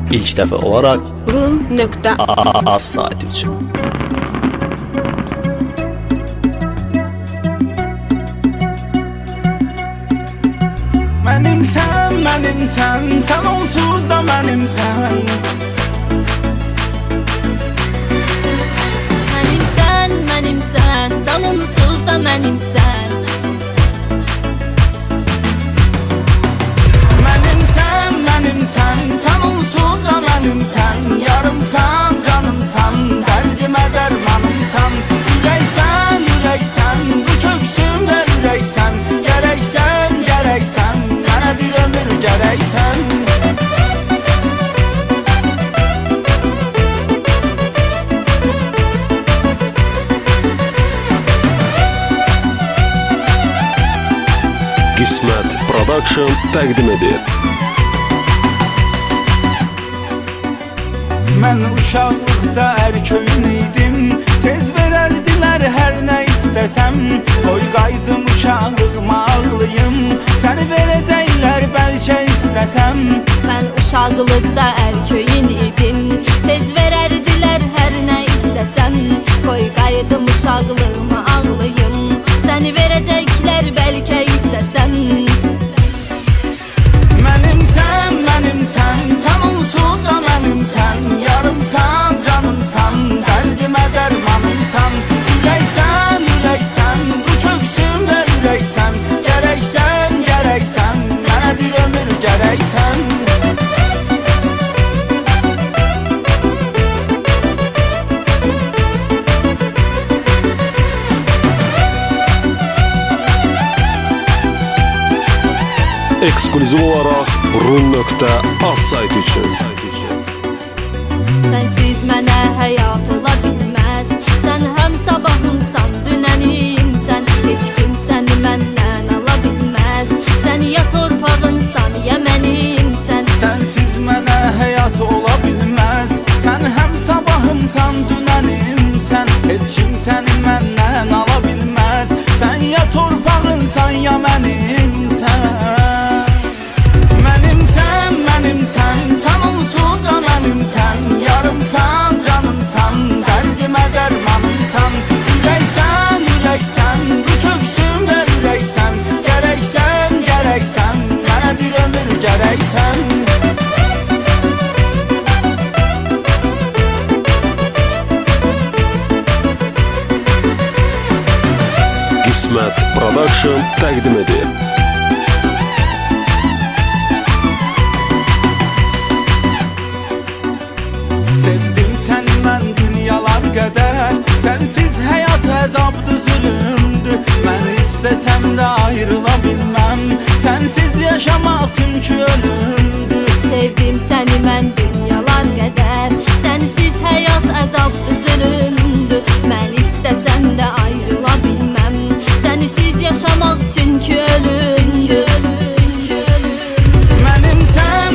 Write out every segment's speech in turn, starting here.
İlk dəfə olaraq Rum.az saiti üçün. Mənimsən, sən onsuz da mənimsən. Mənimsən, sən onsuz da mənimsən. Mənimsən, sən onsuz da mənimsən. Yarımsan, canımsan, dərdimə dərmanımsan. Ürəksən, bu köksümdə ürəksən. Gərəksən, mənə bir ömür gərəksən. Qismət Production təqdim edir. Mən uşaqlıqda ərköyün idim, tez verərdilər hər nə istəsəm. Qoy qaydım uşaqlığıma ağlayım, səni verəcəklər bəlkə istəsəm. Mən uşaqlıqda ərköyün idim, tez verərdilər hər nə istəsəm. Qoy qaydım uşaqlığıma ağlayım, səni verəcəklər bəlkə istəsəm. Mənimsən, sən onsuz da mənimsən. Yarımsan, canımsan, dərdimə dərmanımsan. Ürəksən, bu köksümdə ürəksən. Gərəksən, mənə bir ömür gərəksən. Eksklüziv olaraq Rum.az saiti üçün. Sənsiz mənə həyat ola bilməz. Sən həm sabahımsan, dünənimsən. Heç kim səni məndən ala bilməz. Sən ya torpağınsan, ya mənimsən. Sənsiz mənə həyat ola bilməz. Sən həm sabahımsan, dünənimsən. Heç kim səni məndən ala bilməz. Sən ya torpağınsan, ya mənimsən. Mənimsən, sən onsuz da mənimsən. Yarımsan, canımsan, dərdimə dərmanımsan. Ürəksən, bu köksümdə ürəksən. Gərəksən, mənə bir ömür gərəksən. Qismət Production təqdim edir. Sevdim səni mən dünyalar qədər. Sənsiz həyat əzabdır, zülümdür. Mən istəsəm də ayrıla bilməm. Sənsiz yaşamaq çünki ölümdür. Sevdim səni mən dünyalar qədər. Sənsiz həyat əzabdır, zülümdür. Mən istəsəm də ayrıla bilməm. Sənsiz yaşamaq çünki ölümdür. Mənimsən,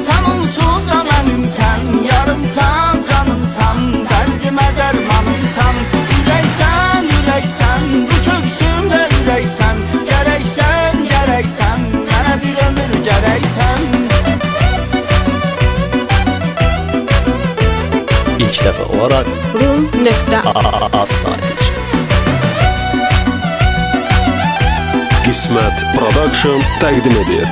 sən onsuz da mənimsən. Yarımsan, canımsan, dərdimə dərmanımsan. Ürəksən, bu köksümdə ürəksən. Gərəksən, mənə bir ömür gərəksən. İlk dəfə olaraq Rum.az saiti üçün. Qismət Production təqdim edir.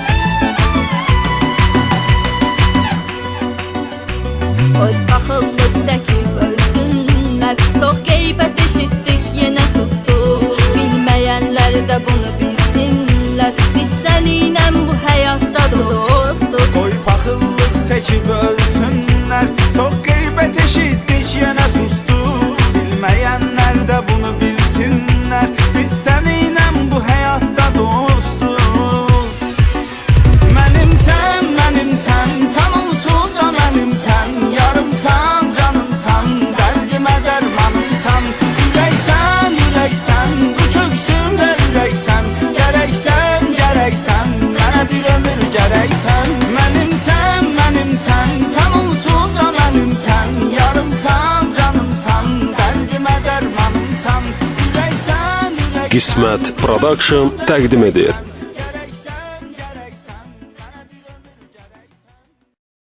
Qoy paxıllıq çəkib ölsünlər. Çox qeybət eşitdik, yenə sustuk. Bilməyənlər də bunu bilsinlər. Biz səninlə bu həyatda dostuq. Qoy paxıllıq çəkib ölsünlər. Çox qeybət eşitdik, yenə sustuk. Bilməyənlər də bunu bilsinlər. Biz səninlə bu həyatda dostuq. Mənimsən, sən onsuz da mənimsən. Yarımsan, canımsan, dərdimə dərmanımsan. Ürəksən, bu köksümdə ürəksən. Gərəksən, mənə bir ömür gərəksən. Mənimsən, sən onsuz da mənimsən. Yarımsan, canımsan, dərdimə dərmanımsan. Ürəksən. Qismət Production təqdim edir.